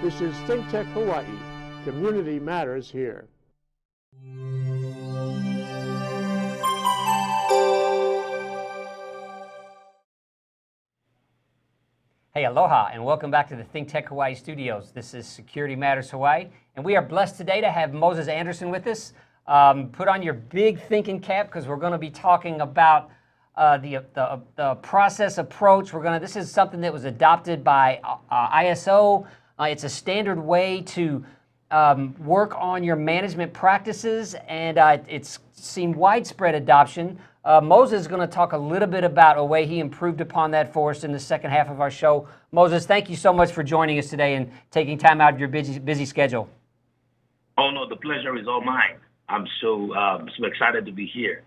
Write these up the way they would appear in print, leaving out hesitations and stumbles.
This is ThinkTech Hawaii. Community matters here. Hey, aloha, and welcome back to the ThinkTech Hawaii studios. This is Security Matters Hawaii, and we are blessed today to have Moses Anderson with us. Put on your big thinking cap because we're going to be talking about the process approach. This is something that was adopted by ISO. It's a standard way to work on your management practices, and it's seen widespread adoption. Moses is going to talk a little bit about a way he improved upon that for us in the second half of our show. Moses, thank you so much for joining us today and taking time out of your busy schedule. Oh, no, the pleasure is all mine. I'm so excited to be here.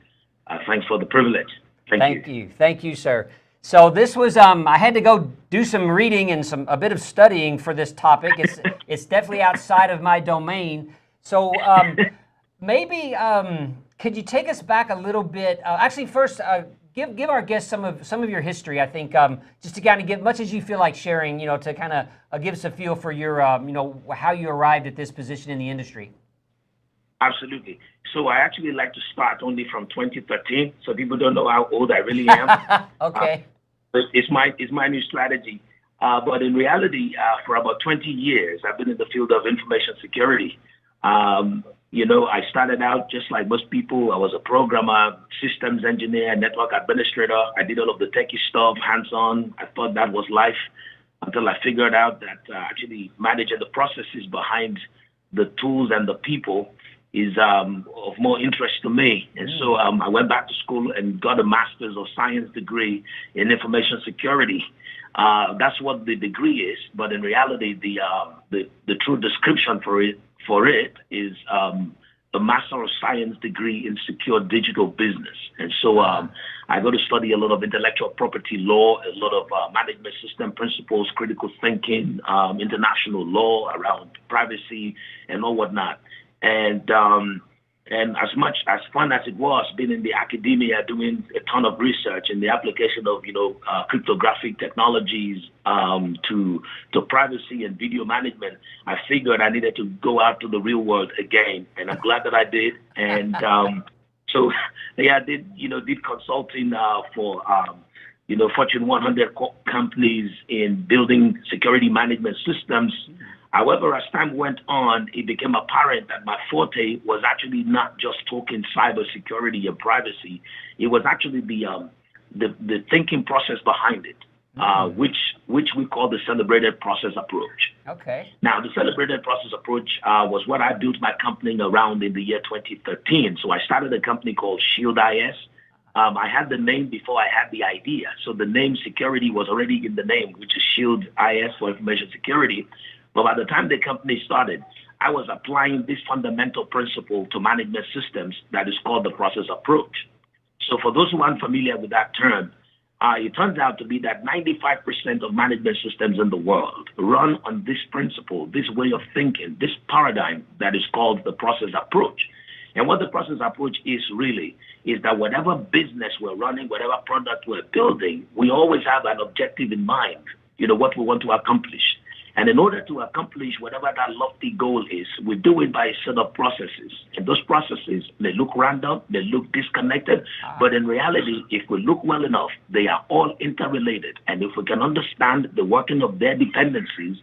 Thanks for the privilege. Thank you. Thank you, sir. So this was, I had to go do some reading and a bit of studying for this topic. It's definitely outside of my domain. So maybe could you take us back a little bit? Actually, first, give our guests some of your history. I think just to kind of get much as you feel like sharing, to kind of give us a feel for your, how you arrived at this position in the industry. Absolutely. So I actually like to start only from 2013, so people don't know how old I really am. Okay. It's my new strategy. But in reality, for about 20 years, I've been in the field of information security. I started out just like most people. I was a programmer, systems engineer, network administrator. I did all of the techie stuff, hands-on. I thought that was life until I figured out that actually managing the processes behind the tools and the people is of more interest to me. And so I went back to school and got a master's of science degree in information security. That's what the degree is, but in reality, the true description for it is a Master of Science degree in secure digital business. And so I go to study a lot of intellectual property law, a lot of management system principles, critical thinking, international law around privacy and all whatnot. And as much as fun as it was being in the academia doing a ton of research in the application of cryptographic technologies to privacy and video management, I figured I needed to go out to the real world again, and I'm glad that I did. And so I did consulting for Fortune 100 companies in building security management systems. However, as time went on, it became apparent that my forte was actually not just talking cybersecurity and privacy. It was actually the thinking process behind it, which we call the celebrated process approach. Okay. Now, the celebrated process approach was what I built my company around in the year 2013. So I started a company called Shield IS. I had the name before I had the idea. So the name security was already in the name, which is Shield IS for information security. But by the time the company started, I was applying this fundamental principle to management systems that is called the process approach. So for those who aren't familiar with that term, it turns out to be that 95% of management systems in the world run on this principle, this way of thinking, this paradigm that is called the process approach. And what the process approach is really is that whatever business we're running, whatever product we're building, we always have an objective in mind, what we want to accomplish. And in order to accomplish whatever that lofty goal is, we do it by a set of processes. And those processes may look random, they look disconnected, but in reality, if we look well enough, they are all interrelated. And if we can understand the working of their dependencies,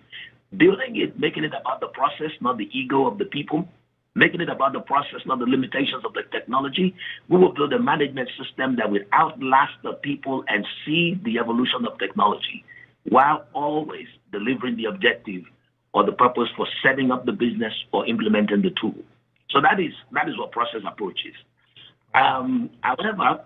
building it, making it about the process, not the ego of the people, making it about the process, not the limitations of the technology, we will build a management system that will outlast the people and see the evolution of technology, while always delivering the objective or the purpose for setting up the business or implementing the tool. So that is what process approach is. However,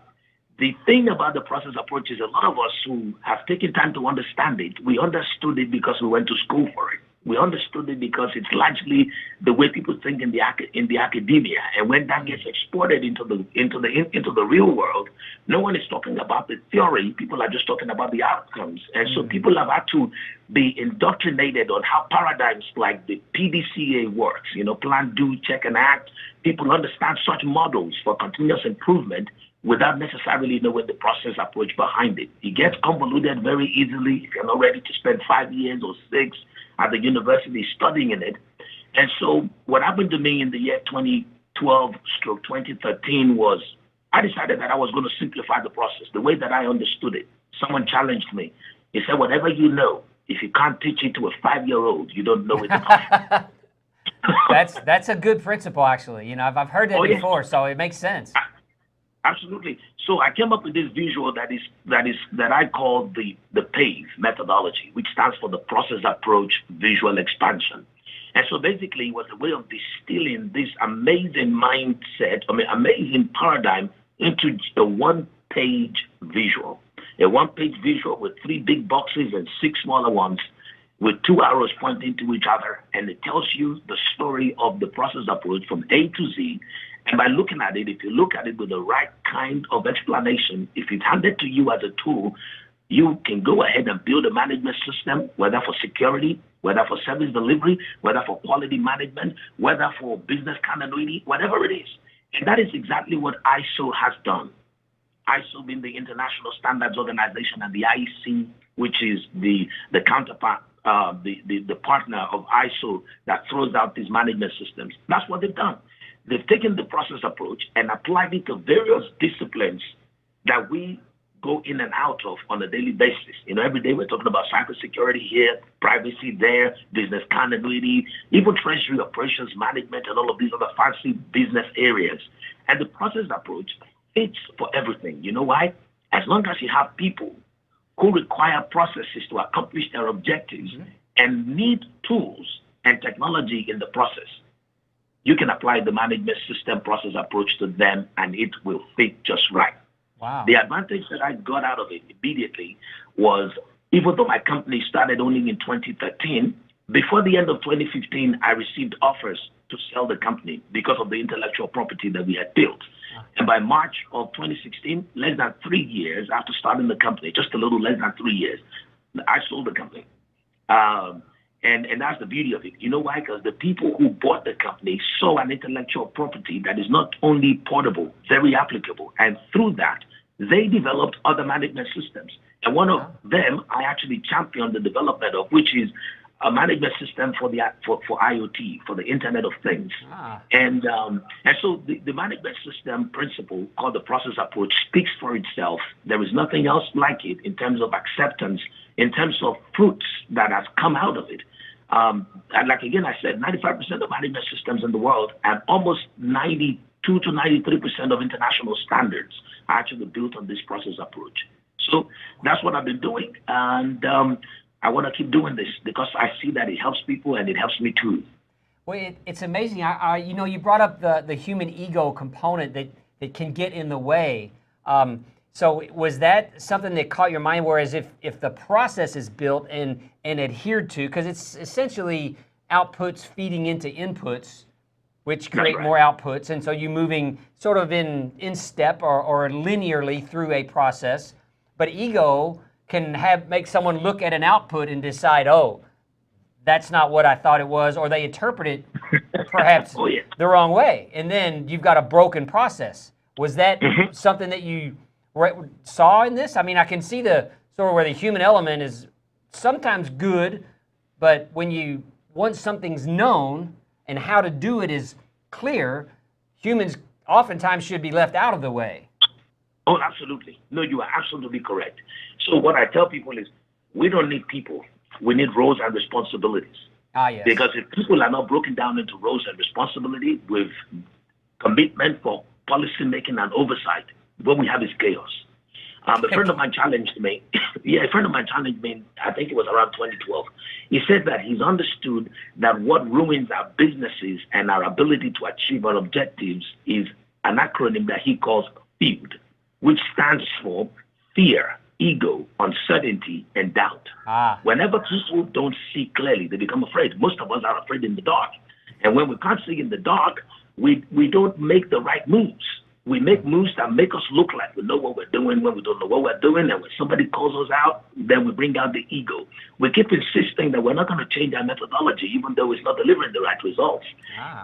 the thing about the process approach is a lot of us who have taken time to understand it, we understood it because we went to school for it. We understood it because it's largely the way people think in the academia. And when that gets exported into the real world, no one is talking about the theory. People are just talking about the outcomes. And so people have had to be indoctrinated on how paradigms like the PDCA works, plan, do, check, and act. People understand such models for continuous improvement without necessarily knowing the process approach behind it. It gets convoluted very easily if you're not ready to spend 5 years or 6 at the university studying in it. And so what happened to me in the year 2012/2013 was I decided that I was going to simplify the process, the way that I understood it. Someone challenged me. He said, whatever you know, if you can't teach it to a 5-year-old, you don't know it enough. That's a good principle, actually. You know, I've heard that before, so it makes sense. Absolutely. So I came up with this visual that I call the PAVE methodology, which stands for the process approach visual expansion. And so basically it was a way of distilling this amazing mindset, amazing paradigm into a one-page visual. A one-page visual with 3 big boxes and 6 smaller ones with 2 arrows pointing to each other. And it tells you the story of the process approach from A to Z. And by looking at it, if you look at it with the right kind of explanation, if it's handed to you as a tool, you can go ahead and build a management system, whether for security, whether for service delivery, whether for quality management, whether for business continuity, whatever it is. And that is exactly what ISO has done. ISO being the International Standards Organization, and the IEC, which is the counterpart, the partner of ISO that throws out these management systems. That's what they've done. They've taken the process approach and applied it to various disciplines that we go in and out of on a daily basis. You know, every day we're talking about cybersecurity here, privacy there, business continuity, even treasury operations management, and all of these other fancy business areas. And the process approach fits for everything. You know why? As long as you have people who require processes to accomplish their objectives and need tools and technology in the process, you can apply the management system process approach to them and it will fit just right. Wow. The advantage that I got out of it immediately was, even though my company started only in 2013, before the end of 2015, I received offers to sell the company because of the intellectual property that we had built. And by March of 2016, less than 3 years after starting the company, just a little less than 3 years, I sold the company. And that's the beauty of it. You know why? Because the people who bought the company saw an intellectual property that is not only portable, very applicable. And through that, they developed other management systems. And one of them, I actually championed the development of, which is a management system for IoT, for the Internet of Things. And so the management system principle called the process approach speaks for itself. There is nothing else like it in terms of acceptance, in terms of fruits that has come out of it. And like again, I said, 95% of management systems in the world and almost 92 to 93% of international standards are actually built on this process approach. So that's what I've been doing. And I want to keep doing this because I see that it helps people and it helps me too. Well, it's amazing. You know, you brought up the human ego component that can get in the way. So was that something that caught your mind? Whereas if the process is built and adhered to, because it's essentially outputs feeding into inputs, which create more outputs, and so you're moving sort of in step or linearly through a process. But ego can make someone look at an output and decide, oh, that's not what I thought it was, or they interpret it perhaps the wrong way, and then you've got a broken process. Was that something that you saw in this? I mean, I can see the sort of where the human element is sometimes good, but once something's known and how to do it is clear, humans oftentimes should be left out of the way. Oh, absolutely. No, you are absolutely correct. So what I tell people is we don't need people. We need roles and responsibilities. Yes. Because if people are not broken down into roles and responsibility with commitment for policy making and oversight, what we have is chaos. A friend of mine challenged me. I think it was around 2012. He said that he's understood that what ruins our businesses and our ability to achieve our objectives is an acronym that he calls FEARD, which stands for fear, ego, uncertainty, and doubt. Whenever people don't see clearly, they become afraid. Most of us are afraid in the dark. And when we can't see in the dark, we don't make the right moves. We make moves that make us look like we know what we're doing when we don't know what we're doing. And when somebody calls us out, then we bring out the ego. We keep insisting that we're not going to change our methodology, even though it's not delivering the right results.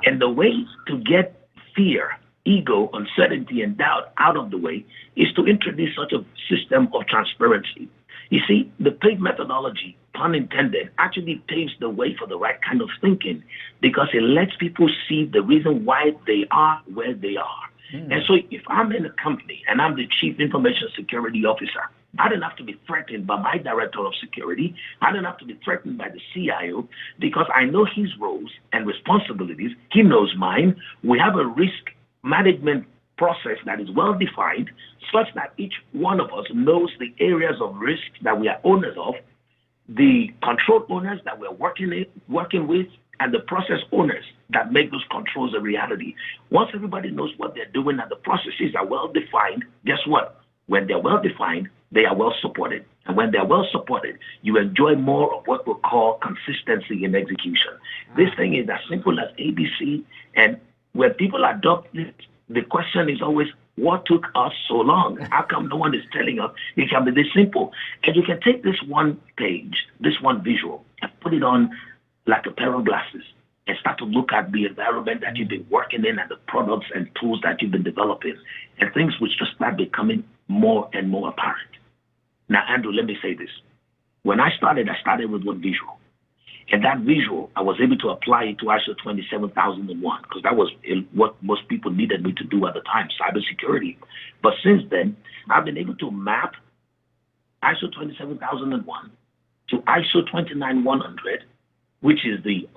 And the way to get fear ego, uncertainty, and doubt out of the way is to introduce such a system of transparency. You see, the PAVE methodology, pun intended, actually paves the way for the right kind of thinking because it lets people see the reason why they are where they are. And so if I'm in a company and I'm the chief information security officer, I don't have to be threatened by my director of security. I don't have to be threatened by the CIO because I know his roles and responsibilities. He knows mine. We have a risk management process that is well defined such that each one of us knows the areas of risk that we are owners of, the control owners that we're working with, and the process owners that make those controls a reality. Once everybody knows what they're doing and the processes are well defined, guess what? When they're well defined, they are well supported. And when they're well supported, you enjoy more of what we call consistency in execution. This thing is as simple as ABC. And when people adopt it, the question is always, what took us so long? How come no one is telling us it can be this simple? And you can take this one page, this one visual, and put it on like a pair of glasses and start to look at the environment that you've been working in and the products and tools that you've been developing. And things will just start becoming more and more apparent. Now, Andrew, let me say this. When I started with one visual. And that visual, I was able to apply it to ISO 27001 because that was what most people needed me to do at the time, cybersecurity. But since then, I've been able to map ISO 27001 to ISO 29100, which is the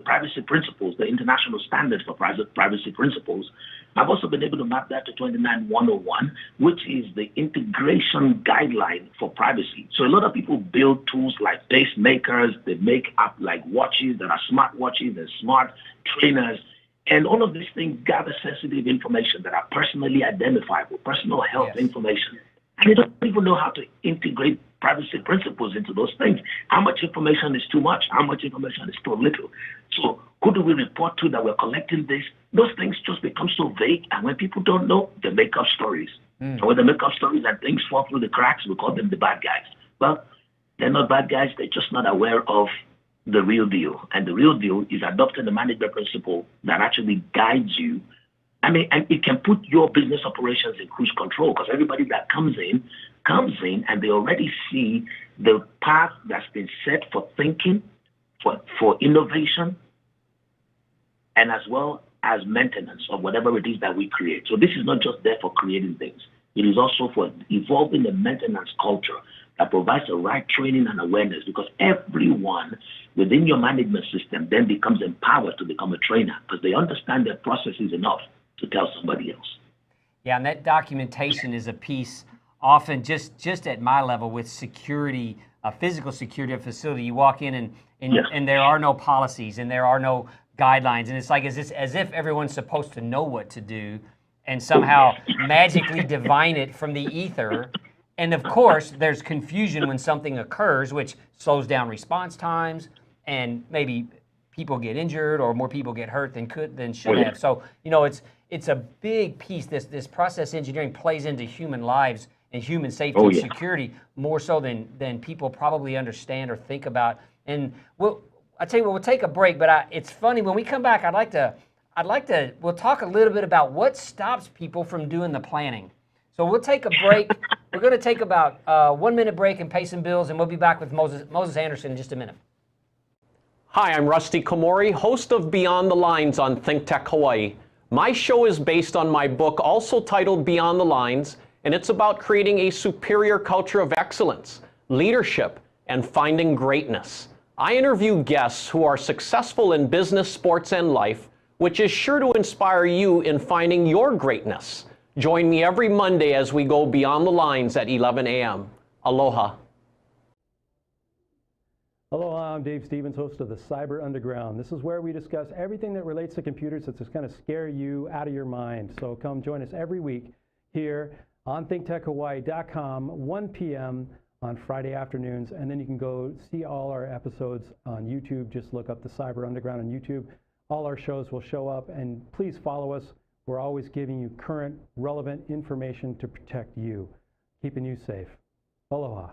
privacy principles, the international standards for privacy principles. I've also been able to map that to 29101, which is the integration guideline for privacy. So a lot of people build tools like pacemakers, they make up like watches that are smart watches and smart trainers. And all of these things gather sensitive information that are personally identifiable, personal health information. And they don't even know how to integrate privacy principles into those things. How much information is too much? How much information is too little? So who do we report to that we're collecting this? Those things just become so vague. And when people don't know, they make up stories. And when they make up stories and things fall through the cracks, we call them the bad guys. Well, they're not bad guys. They're just not aware of the real deal. And the real deal is adopting the management principle that actually guides you. I mean, and it can put your business operations in cruise control because everybody that comes in and they already see the path that's been set for thinking, for innovation, and as well as maintenance of whatever it is that we create. So this is not just there for creating things. It is also for evolving the maintenance culture that provides the right training and awareness because everyone within your management system then becomes empowered to become a trainer because they understand their process is enough to tell somebody else. Yeah, and that documentation is a piece often just at my level with security, physical security of facility. You walk in and there are no policies and there are no guidelines, and it's like as if everyone's supposed to know what to do and somehow magically divine it from the ether. And of course, there's confusion when something occurs, which slows down response times, and maybe people get injured or more people get hurt than should have. So it's a big piece. This process engineering plays into human lives and human safety and security more so than people probably understand or think about. And I tell you what, we'll take a break. But it's funny when we come back. We'll talk a little bit about what stops people from doing the planning. So we'll take a break. We're going to take about a 1 minute break and pay some bills, and we'll be back with Moses Anderson in just a minute. Hi, I'm Rusty Komori, host of Beyond the Lines on ThinkTech Hawaii. My show is based on my book, also titled Beyond the Lines, and it's about creating a superior culture of excellence, leadership, and finding greatness. I interview guests who are successful in business, sports, and life, which is sure to inspire you in finding your greatness. Join me every Monday as we go Beyond the Lines at 11 a.m. Aloha. Aloha, I'm Dave Stevens, host of the Cyber Underground. This is where we discuss everything that relates to computers that's just going to scare you out of your mind. So come join us every week here on ThinkTechHawaii.com, 1 p.m. on Friday afternoons. And then you can go see all our episodes on YouTube. Just look up the Cyber Underground on YouTube. All our shows will show up. And please follow us. We're always giving you current, relevant information to protect you, keeping you safe. Aloha.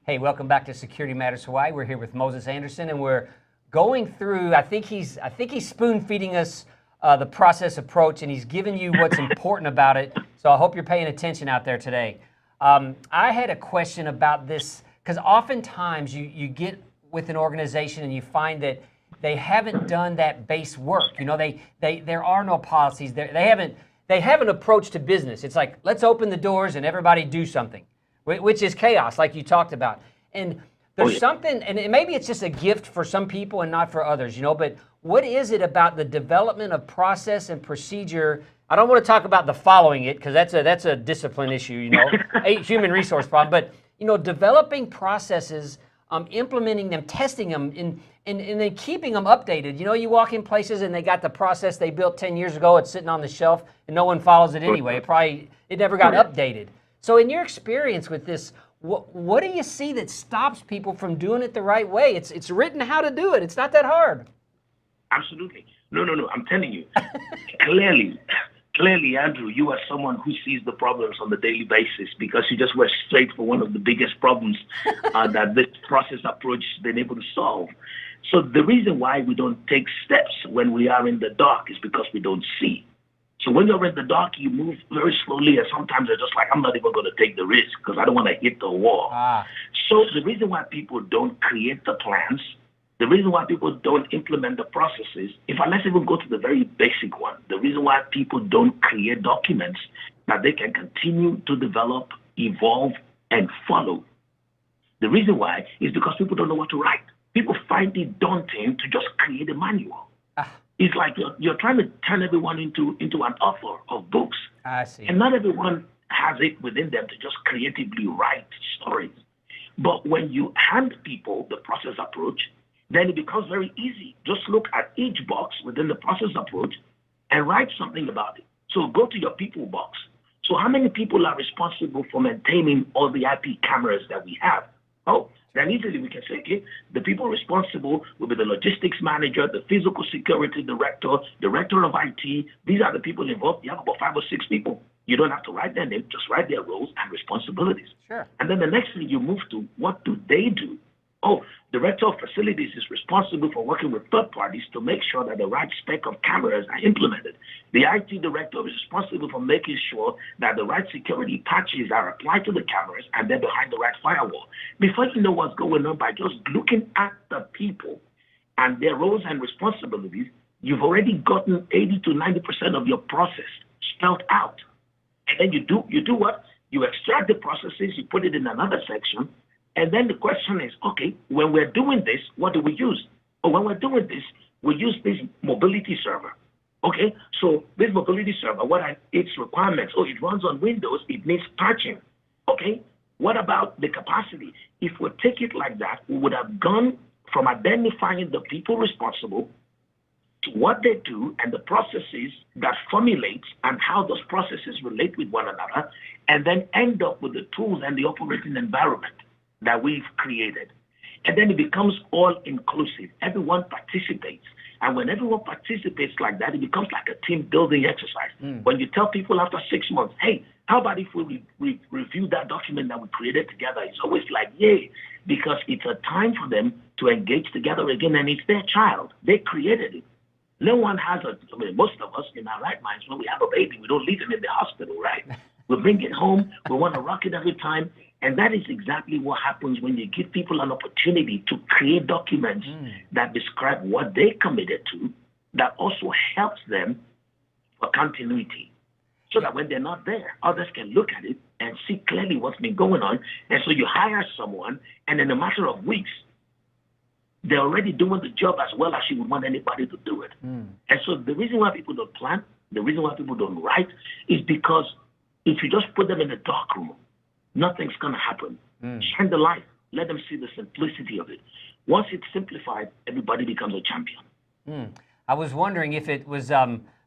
Hey, welcome back to Security Matters Hawaii. We're here with Moses Anderson, and we're going through. I think he's spoon feeding us the process approach, and he's giving you what's important about it. So I hope you're paying attention out there today. I had a question about this because oftentimes you get with an organization and you find that they haven't done that base work. You know, there are no policies. They have an approach to business. It's like, let's open the doors and everybody do something, which is chaos, like you talked about. And there's something, and maybe it's just a gift for some people and not for others, you know, but what is it about the development of process and procedure? I don't want to talk about the following it, because that's a discipline issue, you know, a human resource problem, but, you know, developing processes, implementing them, testing them, and then keeping them updated. You know, you walk in places and they got the process they built 10 years ago, it's sitting on the shelf, and no one follows it anyway. It never got updated. So in your experience with this, what do you see that stops people from doing it the right way? It's written how to do it. It's not that hard. Absolutely. No. I'm telling you. Clearly, Andrew, you are someone who sees the problems on the daily basis, because you just went straight for one of the biggest problems that this process approach has been able to solve. So the reason why we don't take steps when we are in the dark is because we don't see. So when you're in the dark, you move very slowly, and sometimes you're just like, I'm not even going to take the risk because I don't want to hit the wall. So the reason why people don't create the plans, the reason why people don't implement the processes, let's even go to the very basic one, the reason why people don't create documents that they can continue to develop, evolve, and follow. The reason why is because people don't know what to write. People find it daunting to just create a manual. It's like you're trying to turn everyone into an author of books. I see. And not everyone has it within them to just creatively write stories. But when you hand people the process approach, then it becomes very easy. Just look at each box within the process approach and write something about it. So go to your people box. So how many people are responsible for maintaining all the IP cameras that we have? Oh, then easily we can say, okay, the people responsible will be the logistics manager, the physical security director, director of IT. These are the people involved. You have about 5 or 6 people. You don't have to write their name, just write their roles and responsibilities. Sure. And then the next thing you move to, what do they do? Oh, director of facilities is responsible for working with third parties to make sure that the right spec of cameras are implemented. The IT director is responsible for making sure that the right security patches are applied to the cameras and they're behind the right firewall. Before you know what's going on, by just looking at the people and their roles and responsibilities, you've already gotten 80 to 90% of your process spelled out. And then you do what? You extract the processes, you put it in another section. And then the question is, okay, when we're doing this, what do we use? Or when we're doing this, we use this mobility server. Okay, so this mobility server, what are its requirements? Oh, it runs on Windows, it needs patching. Okay, what about the capacity? If we take it like that, we would have gone from identifying the people responsible to what they do and the processes that formulate and how those processes relate with one another, and then end up with the tools and the operating environment that we've created. And then it becomes all inclusive. Everyone participates. And when everyone participates like that, it becomes like a team building exercise. When you tell people after 6 months, hey, how about if we review that document that we created together? It's always like, yay, because it's a time for them to engage together again, and it's their child. They created it. No one has most of us in our right minds, when we have a baby, we don't leave him in the hospital, right? We bring it home. We want to rock it every time. And that is exactly what happens when you give people an opportunity to create documents that describe what they committed to, that also helps them for continuity. So that when they're not there, others can look at it and see clearly what's been going on. And so you hire someone, and in a matter of weeks, they're already doing the job as well as you would want anybody to do it. And so the reason why people don't plan, the reason why people don't write, is because if you just put them in a dark room, nothing's going to happen. Shine the light. Let them see the simplicity of it. Once it's simplified, everybody becomes a champion. I was wondering if it was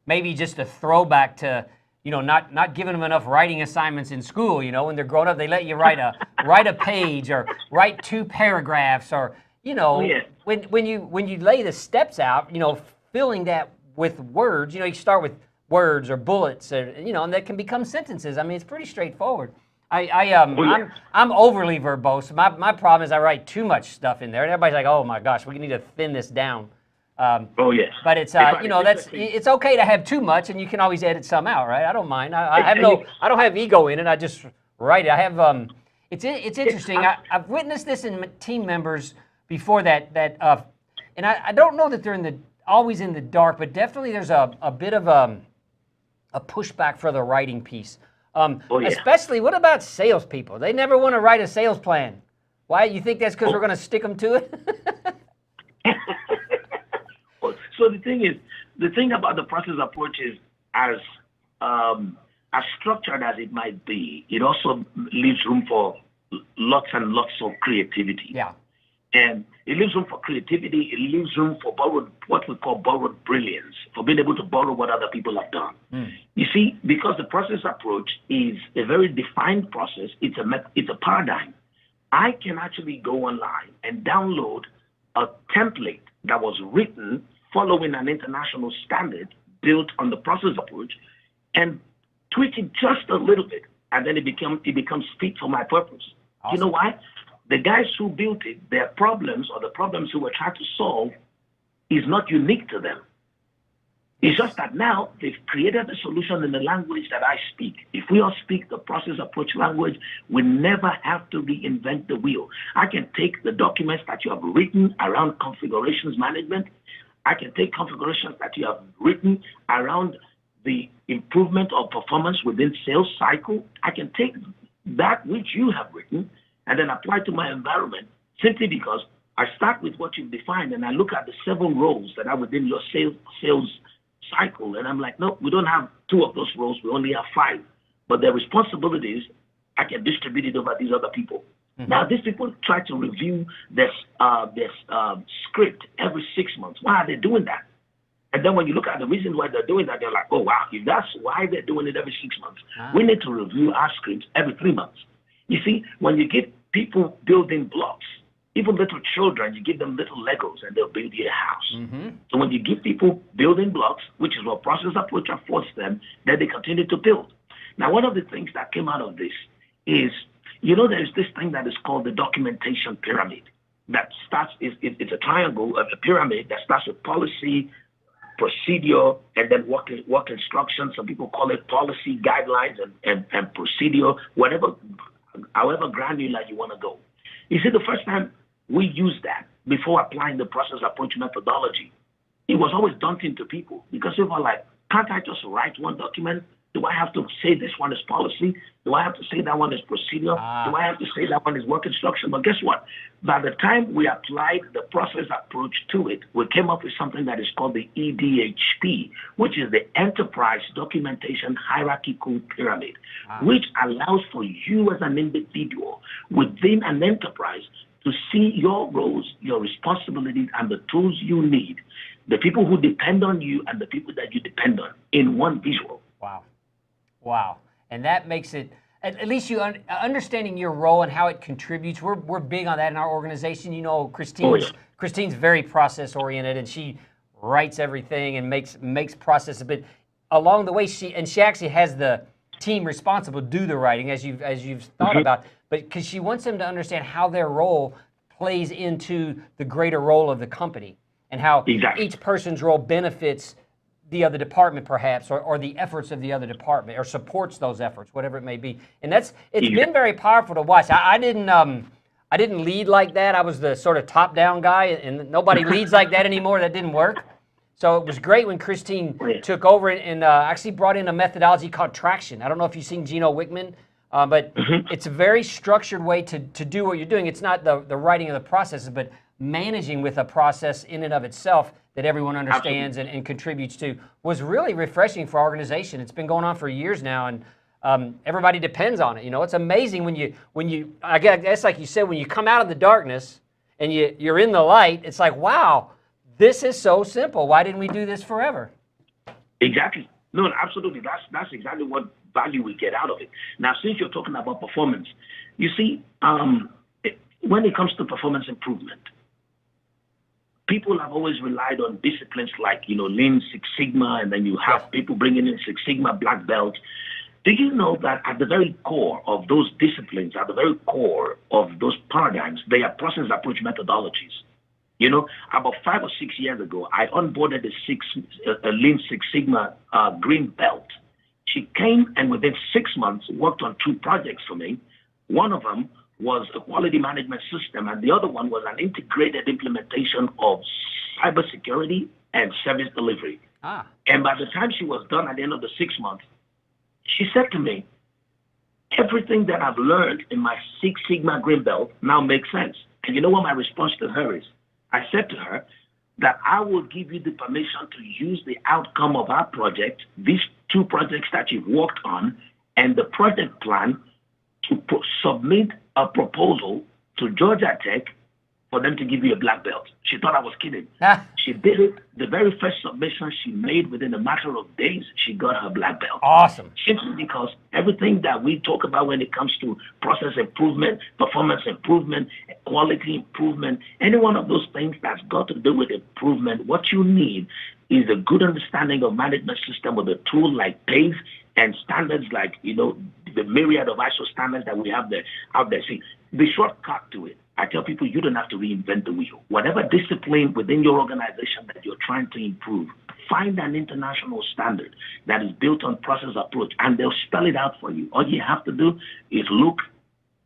maybe just a throwback to, you know, not giving them enough writing assignments in school. You know, when they're grown up, they let you write a page or write 2 paragraphs, or, you know, when you lay the steps out, you know, filling that with words. You know, you start with words or bullets, or, you know, and that can become sentences. I mean, it's pretty straightforward. I'm overly verbose. My problem is I write too much stuff in there, and everybody's like, "Oh my gosh, we need to thin this down." Oh yes. But it's it's okay to have too much, and you can always edit some out, right? I don't mind. I don't have ego in it. I just write it. I have it's interesting. I've witnessed this in team members before and I don't know that they're always in the dark, but definitely there's a bit of a pushback for the writing piece. Especially, what about salespeople? They never want to write a sales plan. Why? You think that's because we're going to stick them to it? So the thing about the process approach is, as structured as it might be, it also leaves room for lots and lots of creativity. Yeah. And it leaves room for creativity. It leaves room for what we call borrowed brilliance, for being able to borrow what other people have done. You see, because the process approach is a very defined process, it's a paradigm. I can actually go online and download a template that was written following an international standard built on the process approach and tweak it just a little bit, and then it becomes fit for my purpose. Awesome. You know why? The guys who built it, their problems or the problems who were trying to solve is not unique to them. It's just that now they've created a solution in the language that I speak. If we all speak the process approach language, we never have to reinvent the wheel. I can take the documents that you have written around configurations management. I can take configurations that you have written around the improvement of performance within sales cycle. I can take that which you have written and then apply to my environment, simply because I start with what you've defined and I look at the 7 roles that are within your sales cycle, and I'm like, no, we don't have 2 of those roles, we only have 5. But their responsibilities, I can distribute it over these other people. Now, these people try to review this script every 6 months. Why are they doing that? And then when you look at the reason why they're doing that, they're like, oh, wow, if that's why they're doing it every 6 months, we need to review our scripts every 3 months. You see, when you give people building blocks, even little children, you give them little Legos and they'll build you a house. So when you give people building blocks, which is what process approach affords them, then they continue to build. Now, one of the things that came out of this is, there's this thing that is called the documentation pyramid that starts, it's a triangle, a pyramid that starts with policy, procedure, and then work instructions. Some people call it policy, guidelines, and procedure, however granular you want to go. You see, the first time we used that before applying the process approach methodology, it was always daunting to people because people are like, can't I just write one document? Do I have to say this one is policy? Do I have to say that one is procedure? Do I have to say that one is work instruction? But guess what? By the time we applied the process approach to it, we came up with something that is called the EDHP, which is the Enterprise Documentation Hierarchical Pyramid, which allows for you as an individual within an enterprise to see your roles, your responsibilities, and the tools you need, the people who depend on you and the people that you depend on in one visual. Wow. And that makes it, at least you understanding your role and how it contributes. We're big on that in our organization. Christine's very process oriented, and she writes everything and makes process a bit along the way. She actually has the team responsible to do the writing, as you've thought about, but because she wants them to understand how their role plays into the greater role of the company and how each person's role benefits the other department, perhaps, or the efforts of the other department, or supports those efforts, whatever it may be. And it's been very powerful to watch. I didn't lead like that. I was the sort of top-down guy, and nobody leads like that anymore. That didn't work. So it was great when Christine took over and actually brought in a methodology called traction. I don't know if you've seen Gino Wickman, but it's a very structured way to do what you're doing. It's not the writing of the processes, but managing with a process in and of itself that everyone understands and contributes to was really refreshing for our organization. It's been going on for years now, and everybody depends on it. It's amazing when you I guess like you said, when you come out of the darkness and you're in the light, it's like, wow, this is so simple. Why didn't we do this forever? Exactly. No, absolutely. That's exactly what value we get out of it. Now, since you're talking about performance, you see, when it comes to performance improvement, people have always relied on disciplines like, Lean Six Sigma, and then you have people bringing in Six Sigma black belt. Do you know that at the very core of those disciplines, at the very core of those paradigms, they are process approach methodologies? You know, about 5 or 6 years ago, I onboarded a Lean Six Sigma green belt. She came and within 6 months worked on 2 projects for me. One of them was a quality management system, and the other one was an integrated implementation of cybersecurity and service delivery. And by the time she was done at the end of the 6 months, she said to me, everything that I've learned in my Six Sigma green belt now makes sense. And you know what my response to her is? I said to her that I will give you the permission to use the outcome of our project, these 2 projects that you've worked on, and the project plan to submit a proposal to Georgia Tech for them to give you a black belt. She thought I was kidding. She did it. The very first submission she made, within a matter of days, she got her black belt. Awesome. Simply because everything that we talk about when it comes to process improvement, performance improvement, quality improvement, any one of those things that's got to do with improvement, what you need is a good understanding of management system with a tool like PACE and standards like, you know, the myriad of ISO standards that we have out there. See, the shortcut to it, I tell people you don't have to reinvent the wheel. Whatever discipline within your organization that you're trying to improve, find an international standard that is built on process approach, and they'll spell it out for you. All you have to do is look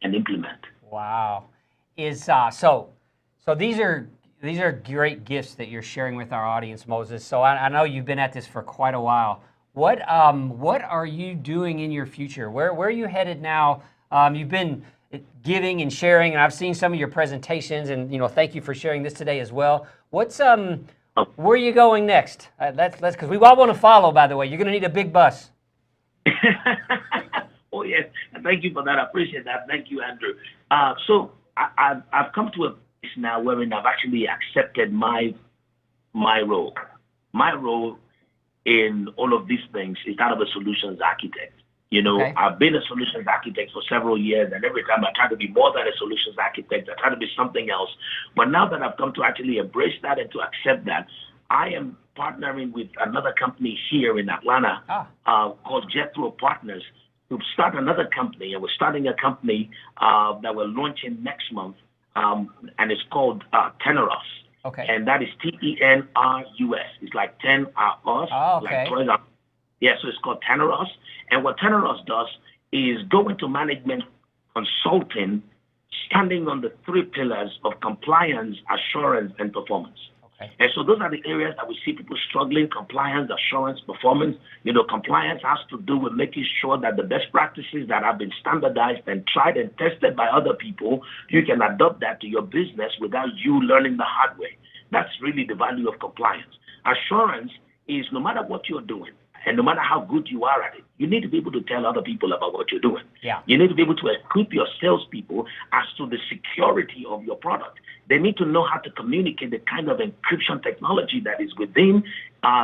and implement. Wow. So these are great gifts that you're sharing with our audience, Moses. So I know you've been at this for quite a while. What are you doing in your future? Where are you headed now? You've been giving and sharing, and I've seen some of your presentations, and thank you for sharing this today as well. Where are you going next? Let's because we all want to follow. By the way, you're going to need a big bus. Oh yes, thank you for that. I appreciate that. Thank you, Andrew. So I've come to a place now wherein I've actually accepted my role. My role in all of these things is that of a solutions architect. Okay. I've been a solutions architect for several years, and every time I try to be more than a solutions architect, I try to be something else. But now that I've come to actually embrace that and to accept that, I am partnering with another company here in Atlanta called Jethro Partners to start another company. And we're starting a company that we're launching next month, and it's called Tenorus. Okay. And that is Tenrus. It's like 10 us. Oh, okay. Like yeah, so it's called Tenorus. And what Tenorus does is go into management consulting, standing on the 3 pillars of compliance, assurance, and performance. Okay. And so those are the areas that we see people struggling: compliance, assurance, performance. Compliance has to do with making sure that the best practices that have been standardized and tried and tested by other people, you can adopt that to your business without you learning the hard way. That's really the value of compliance. Assurance is no matter what you're doing, and no matter how good you are at it, you need to be able to tell other people about what you're doing. Yeah. You need to be able to equip your salespeople as to the security of your product. They need to know how to communicate the kind of encryption technology that is within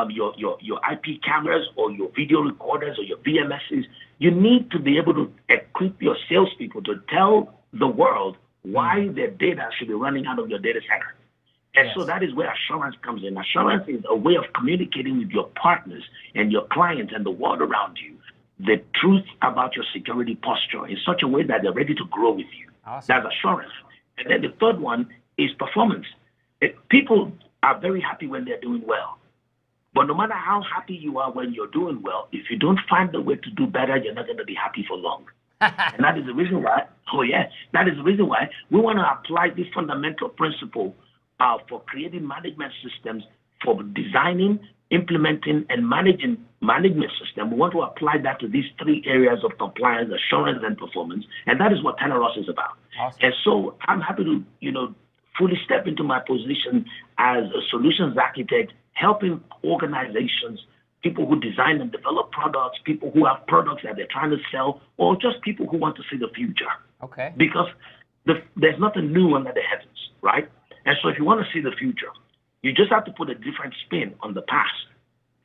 your IP cameras or your video recorders or your VMSs. You need to be able to equip your salespeople to tell the world why their data should be running out of your data center. And so that is where assurance comes in. Assurance is a way of communicating with your partners and your clients and the world around you the truth about your security posture in such a way that they're ready to grow with you. Awesome. That's assurance. And then the third one is performance. People are very happy when they're doing well. But no matter how happy you are when you're doing well, if you don't find the way to do better, you're not going to be happy for long. And that is the reason why, that is the reason why we want to apply this fundamental principle for creating management systems, for designing, implementing, and managing management system. We want to apply that to these 3 areas of compliance, assurance, and performance. And that is what Tenorus is about. Awesome. And so I'm happy to, fully step into my position as a solutions architect, helping organizations, people who design and develop products, people who have products that they're trying to sell, or just people who want to see the future. Okay. Because there's nothing new under the heavens, right? And so if you want to see the future, you just have to put a different spin on the past.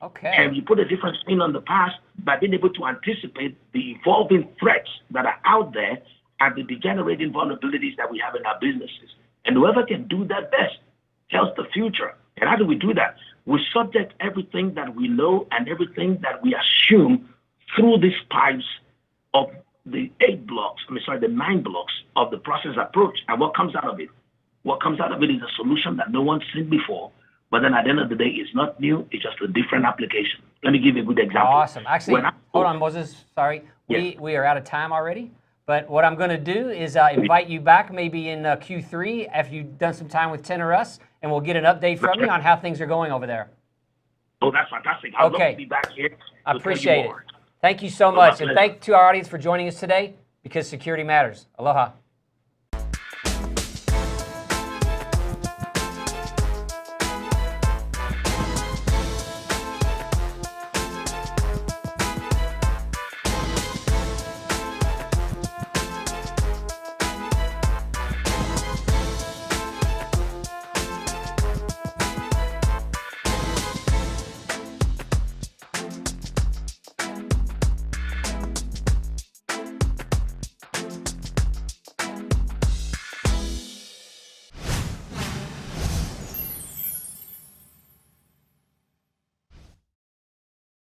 Okay. And you put a different spin on the past by being able to anticipate the evolving threats that are out there and the degenerating vulnerabilities that we have in our businesses. And whoever can do that best tells the future. And how do we do that? We subject everything that we know and everything that we assume through these pipes of the 9 blocks of the process approach. And what comes out of it? What comes out of it is a solution that no one's seen before. But then at the end of the day, it's not new. It's just a different application. Let me give you a good example. Awesome. Actually, hold on, Moses. Sorry. Yes. We are out of time already. But what I'm going to do is invite you back maybe in Q3 after you've done some time with Ten or Us, and we'll get an update from you on how things are going over there. Oh, that's fantastic. I'd love to be back here. I appreciate it. Thank you so much. And thank to our audience for joining us today, because security matters. Aloha.